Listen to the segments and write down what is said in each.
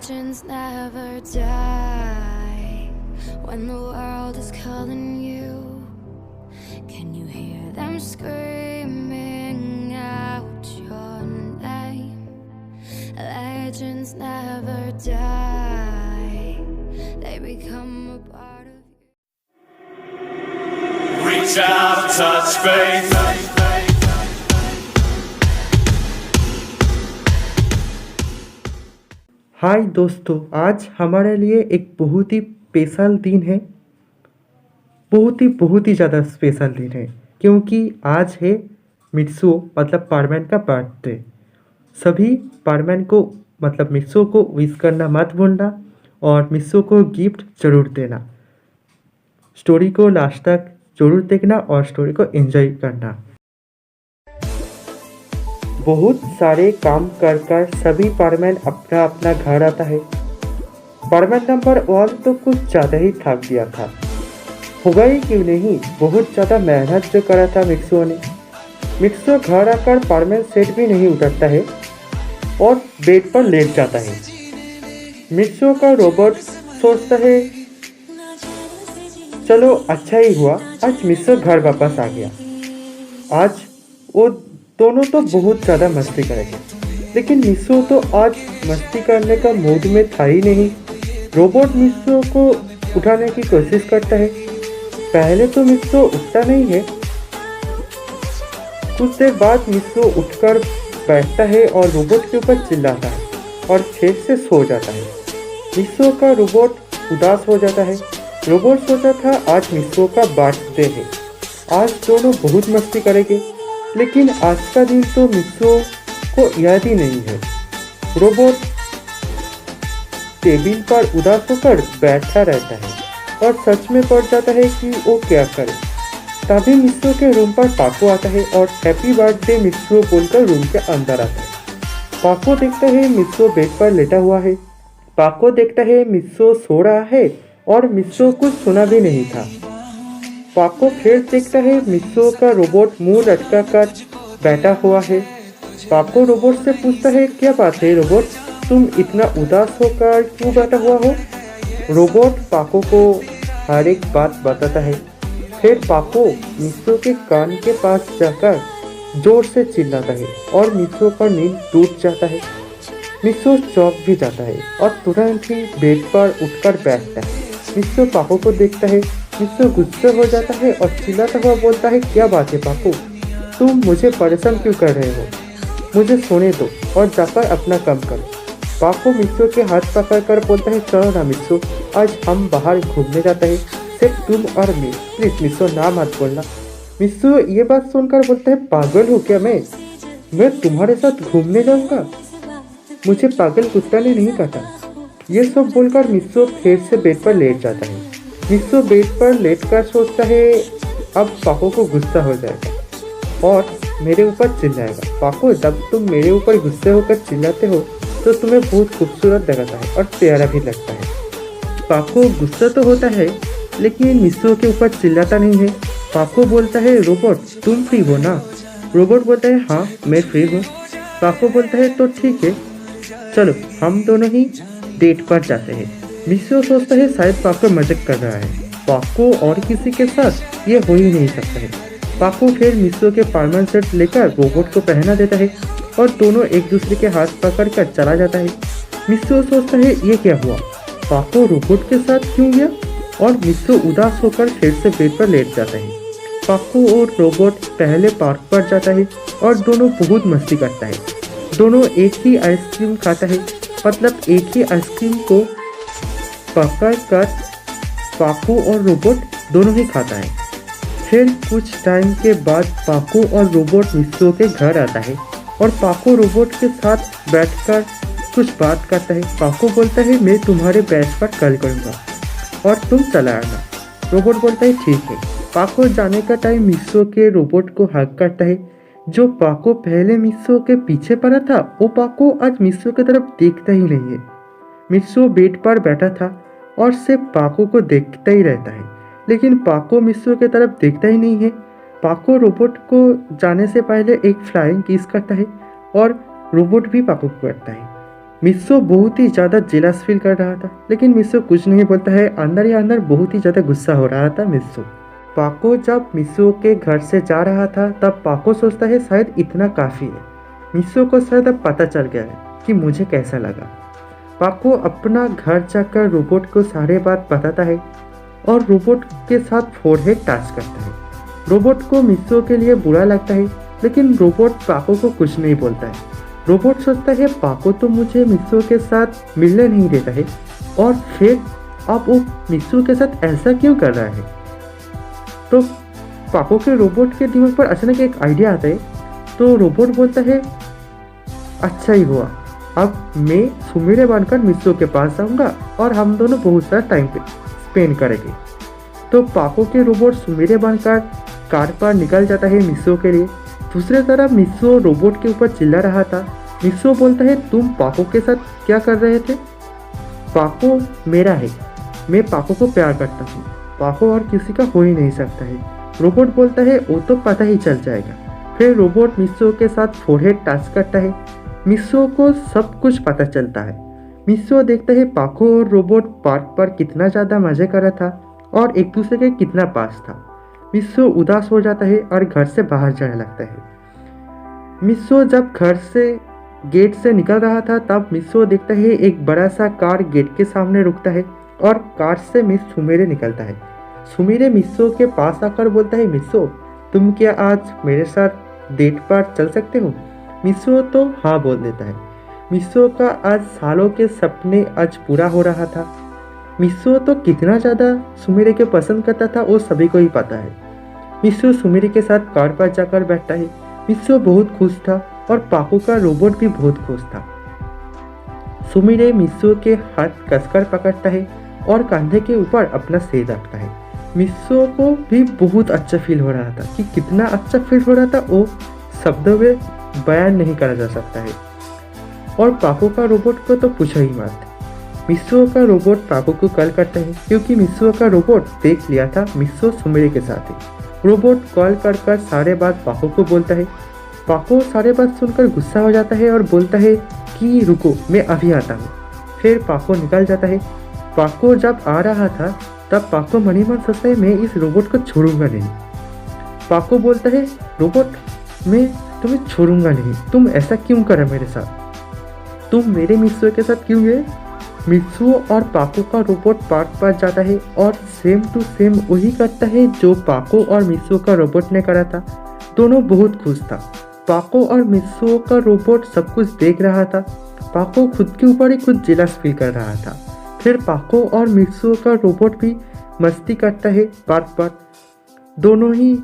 Legends never die. When the world is calling you, can you hear them screaming out your name? Legends never die. They become a part of you. Reach out, touch faith. हाय दोस्तों, आज हमारे लिए एक बहुत ही special दिन है। बहुत ही ज़्यादा स्पेशल दिन है क्योंकि आज है मित्सुओ मतलब पारमैन का बर्थडे। सभी पारमैन को मतलब मित्सुओ को विश करना मत भूलना और मित्सुओ को गिफ्ट ज़रूर देना। स्टोरी को लास्ट तक ज़रूर देखना और स्टोरी को एंजॉय करना। बहुत सारे काम कर सभी पारमैन अपना अपना घर आता है। पारमैन नंबर 1 तो कुछ ज़्यादा ही थक गया था। होगा ही क्यों नहीं, बहुत ज़्यादा मेहनत जो करा था मित्सुओ ने। मित्सुओ घर आकर पारमैन सेट भी नहीं उतरता है और बेड पर लेट जाता है। मित्सुओ का रोबोट सोचता है चलो अच्छा ही हुआ, आज मित्सुओ घर वापस आ गया। आज वो दोनों तो बहुत ज़्यादा मस्ती करेंगे, लेकिन मित्सुओ तो आज मस्ती करने का मूड में था ही नहीं। रोबोट मित्सुओ को उठाने की कोशिश करता है। पहले तो मित्सुओ उठता नहीं है। कुछ देर बाद मित्सुओ उठकर बैठता है और रोबोट के ऊपर चिल्लाता है और फिर से सो जाता है। मित्सुओ का रोबोट उदास हो जाता है। रोबोट सोचा था आज मित्सुओ का बर्थडे है, आज दोनों बहुत मस्ती करेंगे, लेकिन आज का दिन तो मित्सुओ को याद ही नहीं है। रोबोट टेबल पर उदास होकर बैठा रहता है और सच में पड़ जाता है कि वो क्या करे। तभी मित्सुओ के रूम पर पाको आता है और हैप्पी बर्थडे मित्सुओ बोलकर रूम के अंदर आता है। पाको देखता है मित्सुओ बेड पर लेटा हुआ है। पाको देखता है मित्सुओ सो रहा है और मित्सुओ कुछ सुना भी नहीं था। पाको फिर देखता है मित्सुओ का रोबोट मुंह लटका कर बैठा हुआ है। पाको रोबोट से पूछता है क्या बात है रोबोट, तुम इतना उदास होकर क्यों बैठा हुआ हो? रोबोट पाको को हर एक बात बताता है। फिर पाको मित्सुओ के कान के पास जाकर जोर से चिल्लाता है और मित्सुओ का नींद टूट जाता है। मित्सुओ चौंक भी जाता है और तुरंत ही बेड पर उठकर बैठता है। मित्सुओ पाको को देखता है। मित्सुओ गुस्से हो जाता है और चिल्लाता हुआ बोलता है क्या बात है पाको, तुम मुझे परेशान क्यों कर रहे हो? मुझे सोने दो और जाकर अपना काम करो। पाको मित्सुओ के हाथ पकड़कर बोलता है चलो ना मित्सुओ, आज हम बाहर घूमने जाते हैं, सिर्फ तुम और मैं। प्लीज मित्सुओ ना मत बोलना। मित्सुओ ये बात सुनकर बोलता है पागल हो क्या मैं तुम्हारे साथ घूमने जाऊँगा? मुझे पागल कुत्ता ने नहीं काटा। ये सब बोलकर मित्सुओ फिर से बेड पर लेट जाता है। मित्सुओ बेड पर लेटकर सोचता है अब पाको को गुस्सा हो जाएगा और मेरे ऊपर चिल्लाएगा। पाको जब तुम मेरे ऊपर गुस्से होकर चिल्लाते हो तो तुम्हें बहुत खूबसूरत लगता है और प्यारा भी लगता है। पाको गुस्सा तो होता है लेकिन मित्सुओ के ऊपर चिल्लाता नहीं है। पाको बोलता है रोबोट तुम फ्री हो ना? रोबोट बोलता है हाँ मैं फ्री हूँ। पाको बोलता है तो ठीक है, चलो हम दोनों ही डेट पर जाते हैं। मित्सुओ सोचता है शायद पाको मजाक कर रहा है। पाको और किसी के साथ ये हो ही नहीं सकता है। पाको फिर मित्सुओ के पारमैन सेट लेकर रोबोट को पहना देता है और दोनों एक दूसरे के हाथ पकड़कर चला जाता है। मित्सुओ सोचता है ये क्या हुआ, पाको रोबोट के साथ क्यों गया? और मित्सुओ उदास होकर फिर से बेड पर लेट जाता है। पाको और रोबोट पहले पार्क पर जाता है और दोनों बहुत मस्ती करता है। दोनों एक ही आइसक्रीम खाता है, मतलब एक ही आइसक्रीम को पकड़ कर पाको और रोबोट दोनों ही खाता है। फिर कुछ टाइम के बाद पाको और रोबोट मित्सुओ के घर आता है और पाको रोबोट के साथ बैठकर कुछ बात करता है। पाको बोलता है मैं तुम्हारे बैग पर कल करूँगा और तुम चला आना। रोबोट बोलता है ठीक है। पाको जाने का टाइम मित्सुओ के रोबोट को हक करता है। जो पाको पहले मित्सुओ के पीछे पड़ा था वो पाको आज मित्सुओ की तरफ देखता ही नहीं है। मित्सुओ बेड पर बैठा था और सिर्फ पाको को देखता ही रहता है, लेकिन पाको मित्सुओ की तरफ देखता ही नहीं है। पाको रोबोट को जाने से पहले एक फ्लाइंग किस करता है और रोबोट भी पाको को करता है। मित्सो बहुत ही ज़्यादा जेलस फील कर रहा था, लेकिन मित्सो कुछ नहीं बोलता है। अंदर ही अंदर बहुत ही ज़्यादा गुस्सा हो रहा था मित्सो। पाको जब मित्सो के घर से जा रहा था तब पाको सोचता है शायद इतना काफ़ी है। मित्सो को शायद अब पता चल गया है कि मुझे कैसा लगा। पाको अपना घर जाकर रोबोट को सारे बात बताता है और रोबोट के साथ फोरहेड टच करता है। रोबोट को मित्सो के लिए बुरा लगता है, लेकिन रोबोट पाको को कुछ नहीं बोलता है। रोबोट सोचता है पाको तो मुझे मित्सो के साथ मिलने नहीं देता है, और फिर अब वो मित्सो के साथ ऐसा क्यों कर रहा है। तो पाको के रोबोट के दिमाग पर अचानक एक आइडिया आता है। तो रोबोट बोलता है अच्छा ही हुआ, अब मैं सुमिरे बनकर मित्सो के पास जाऊंगा और हम दोनों बहुत सारा टाइम स्पेंड करेंगे। तो पाको के रोबोट सुमिरे बनकर कार पर निकल जाता है मित्सो के लिए। दूसरी तरफ मित्सो रोबोट के ऊपर चिल्ला रहा था। मित्सो बोलता है तुम पाको के साथ क्या कर रहे थे। पाको मेरा है, मैं पाको को प्यार करता हूँ, पाको और किसी का हो ही नहीं सकता है। रोबोट बोलता है वो तो पता ही चल जाएगा। फिर रोबोट मित्सो के साथ फोरहेड टच करता है। मित्सो को सब कुछ पता चलता है। मित्सो देखता है पाको और रोबोट पार्क पर कितना ज़्यादा मजे कर रहा था और एक दूसरे के कितना पास था। मित्सो उदास हो जाता है और घर से बाहर जाने लगता है। मित्सो जब घर से गेट से निकल रहा था तब मित्सो देखता है एक बड़ा सा कार गेट के सामने रुकता है और कार से मिस सुमिरे निकलता है। सुमिरे मित्सो के पास आकर बोलता है मित्सो तुम क्या आज मेरे साथ डेट पर चल सकते हो। मित्सो तो हाँ बोल देता है। मित्सो का आज सालों के सपने आज पूरा हो रहा था। मित्सो तो कितना ज़्यादा सुमिरे के पसंद करता था वो सभी को ही पता है। मित्सो सुमिरे के साथ कार पर जाकर बैठता है। मित्सो बहुत खुश था और पाको का रोबोट भी बहुत खुश था। सुमिरे मित्सो के हाथ कसकर पकड़ता है और कंधे के ऊपर अपना सिर रखता है। मित्सो को भी बहुत अच्छा फील हो रहा था कि कितना अच्छा फील हो रहा था वो शब्दों में बयान नहीं करा जा सकता है। और पाको का रोबोट को तो पूछो ही मत। मित्सो का रोबोट पाको को कॉल करता है क्योंकि मित्सो का रोबोट देख लिया था मित्सो सुमिरे के साथ ही। रोबोट कॉल कर सारे बात पाको को बोलता है। पाको सारे बात सुनकर गुस्सा हो जाता है और बोलता है कि रुको मैं अभी आता हूँ। फिर पाको निकल जाता है। पाको जब आ रहा था तब पाको मन ही मन सोचता है मैं इस रोबोट को छोड़ूंगा नहीं। पाको बोलता है रोबोट मैं तुम्हें छोड़ूंगा नहीं, तुम ऐसा क्यों करा मेरे साथ, तुम मेरे मित्सो के साथ क्यों गए। मित्सो और पाको का रोबोट पार्क पर जाता है और सेम टू सेम वही करता है जो पाको और मित्सो का रोबोट ने करा था। दोनों बहुत खुश था। पाको और मित्सो का रोबोट सब कुछ देख रहा था। पाको खुद के ऊपर ही खुद जेलस फील कर रहा था। फिर पाको और मित्सो का रोबोट भी मस्ती करता है पार्क पर। दोनों ही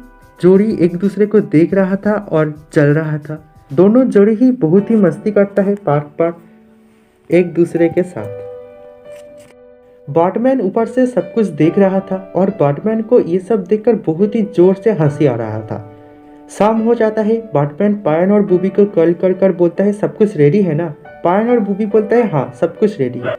जोड़ी एक दूसरे को देख रहा था और चल रहा था। दोनों जोड़ी ही बहुत ही मस्ती करता है पार्क पर एक दूसरे के साथ। बैटमैन ऊपर से सब कुछ देख रहा था और बैटमैन को ये सब देखकर बहुत ही जोर से हंसी आ रहा था। शाम हो जाता है। बैटमैन पायन और बूबी को कॉल कर बोलता है सब कुछ रेडी है ना। पायन और बूबी बोलता है हाँ सब कुछ रेडी है।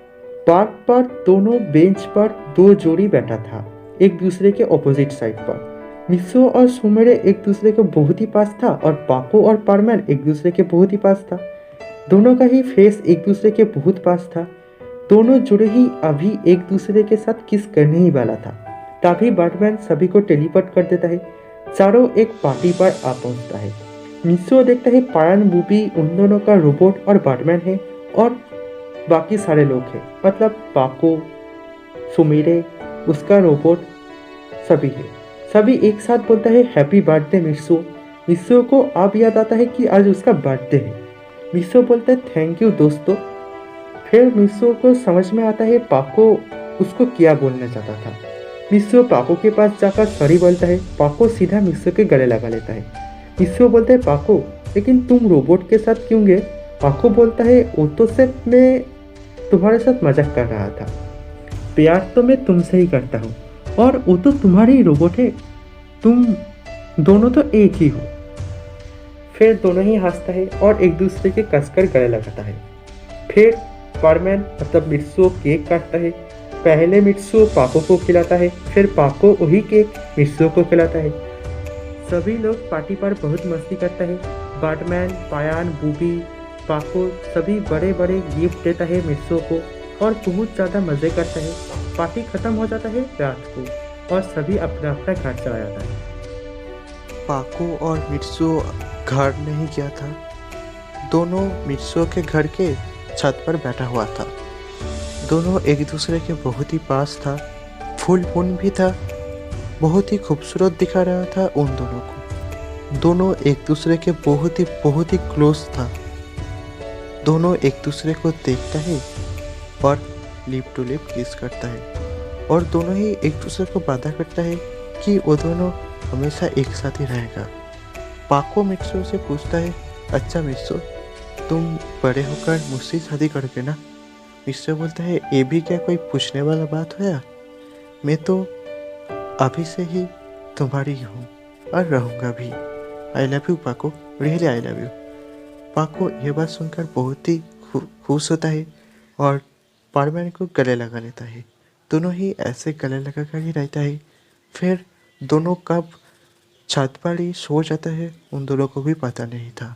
पार्क पर दोनों बेंच पर दो जोड़ी बैठा था एक दूसरे के ऑपोजिट साइड पर। मित्सो और सुमिरे एक दूसरे के बहुत ही पास था और पाको और पायरमैन एक दूसरे के बहुत ही पास था। दोनों का ही फेस एक दूसरे के बहुत पास था। दोनों जुड़े ही अभी एक दूसरे के साथ किस करने ही वाला था। तभी बैटमैन सभी को टेलीपोर्ट कर देता है। चारों एक पार्टी पर आ पहुंचता है। मित्सो देखता है पायन बूबी उन दोनों का रोबोट और बैटमैन है और बाकी सारे लोग हैं, मतलब पाको सुमिरे उसका रोबोट सभी है। सभी एक साथ बोलता है हैप्पी बर्थडे मित्सो। मित्सो को अब याद आता है कि आज उसका बर्थडे है। मित्सो बोलता है थैंक यू दोस्तों। फिर मित्सो को समझ में आता है पाको उसको क्या बोलना चाहता था। मित्सो पाको के पास जाकर सॉरी बोलता है। पाको सीधा मित्सो के गले लगा लेता है। मित्सो बोलता है पाको लेकिन तुम रोबोट के साथ क्यों गए। पाको बोलता है वो तो सिर्फ मैं तुम्हारे साथ मजाक कर रहा था, प्यार तो मैं तुमसे ही करता हूँ और वो तो तुम्हारे ही रोबोट है, तुम दोनों तो एक ही हो। फिर दोनों ही हंसता है और एक दूसरे के कसकर गले लगाता है। फिर पायरमैन मतलब मित्सो केक काटता है। पहले मित्सो पाको को खिलाता है, फिर पाको वही केक मित्सो को खिलाता है। सभी लोग पार्टी पर बहुत मस्ती करता है। बैटमैन, पायान, बूबी, पाको सभी बड़े बड़े गिफ्ट देता है मित्सुओ को और बहुत ज़्यादा मज़े करता है। पार्टी ख़त्म हो जाता है रात को और सभी अपना अपना घर चला जाता है। पाको और मित्सुओ घर नहीं गया था। दोनों मित्सुओ के घर के छत पर बैठा हुआ था। दोनों एक दूसरे के बहुत ही पास था। फुल मून भी था। बहुत ही खूबसूरत दिखा रहा था उन दोनों को। दोनों एक दूसरे के बहुत ही क्लोज था। दोनों एक दूसरे को देखता है और लिप टू लिप किस करता है और दोनों ही एक दूसरे को वादा करता है कि वो दोनों हमेशा एक साथ ही रहेगा। पाको मित्सुओ से पूछता है, अच्छा मित्सुओ, तुम बड़े होकर मुझसे शादी करोगे ना? मित्सुओ बोलता है, ये भी क्या कोई पूछने वाला बात है? मैं तो अभी से ही तुम्हारी हूँ और रहूँगा भी। आई लव यू पाको, रियली आई लव यू। पाको ये बात सुनकर बहुत ही खुश होता है और पारमैन को गले लगा लेता है। दोनों ही ऐसे गले लगा कर ही रहता है। फिर दोनों कब छत पर ही सो जाता है उन दोनों को भी पता नहीं था।